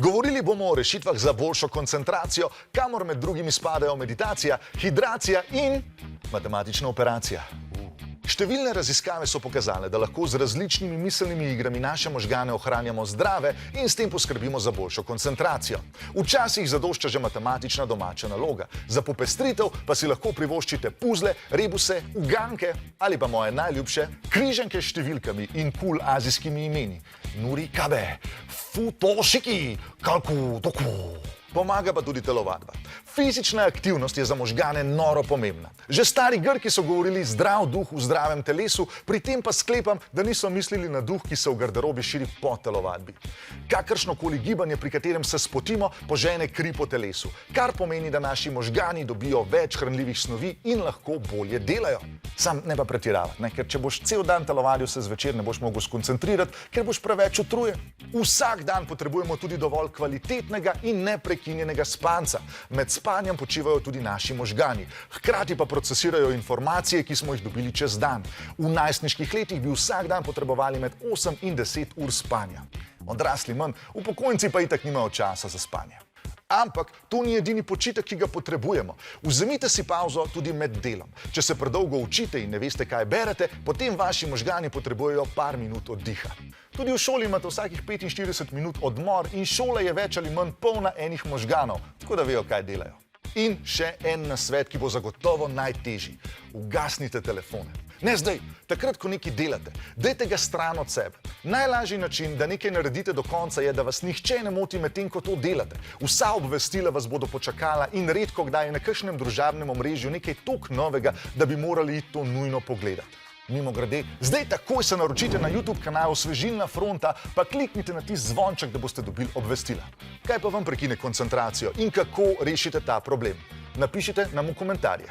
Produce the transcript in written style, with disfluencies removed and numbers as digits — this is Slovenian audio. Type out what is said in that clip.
Govorili bomo o rešitvah za boljšo koncentracijo, kamor med drugimi spadajo meditacija, hidracija in matematična operacija. Številne raziskave so pokazale, da lahko z različnimi miselnimi igrami naše možgane ohranjamo zdrave in s tem poskrbimo za boljšo koncentracijo. Včasih zadošča že matematična domača naloga. Za popestritev pa si lahko privoščite puzle, rebuse, uganke ali pa moje najljubše križanke s številkami in kul azijskimi imeni. Nuri kabe, futošiki, kalku toku. Pomaga pa tudi telovadba. Fizična aktivnost je za možgane noro pomembna. Že stari Grki so govorili zdrav duh v zdravem telesu, pri tem pa sklepam, da niso mislili na duh, ki se v garderobi širi po telovadbi. Kakršnokoli gibanje, pri katerem se spotimo, požene kri po telesu, kar pomeni, da naši možgani dobijo več hranljivih snovi in lahko bolje delajo. Sam ne pa pretiravati, ker če boš cel dan telovadil, se zvečer ne boš mogel skoncentrirati, ker boš preveč utrujen. Vsak dan potrebujemo tudi dovolj kvalitetnega in neprekinjenega spanca. Med spanjem počivajo tudi naši možgani. Hkrati pa procesirajo informacije, ki smo jih dobili čez dan. V najstniških letih bi vsak dan potrebovali med 8 in 10 ur spanja. Odrasli manj, upokojenci pa itak nimajo časa za spanje. Ampak to ni edini počitek, ki ga potrebujemo. Vzemite si pauzo tudi med delom. Če se predolgo učite in ne veste, kaj berete, potem vaši možgani potrebujejo par minut oddiha. Tudi v šoli imate vsakih 45 minut odmor in šola je več ali manj polna enih možganov, tako da vejo, kaj delajo. In še en nasvet, ki bo zagotovo najtežji. Ugasnite telefone. Ne zdaj, takrat, ko nekaj delate. Dajte ga stran od sebe. Najlažji način, da nekaj naredite do konca, je, da vas nihče ne moti medtem, ko to delate. Vsa obvestila vas bodo počakala in redko kdaj je na kakšnem družabnem omrežju nekaj toliko novega, da bi morali iti to nujno pogledati. Mimogrede, zdaj takoj se naročite na YouTube kanal Osvežilna fronta, pa kliknite na tisti zvonček, da boste dobili obvestila. Kaj pa vam prekine koncentracijo in kako rešite ta problem? Napišite nam v komentarje.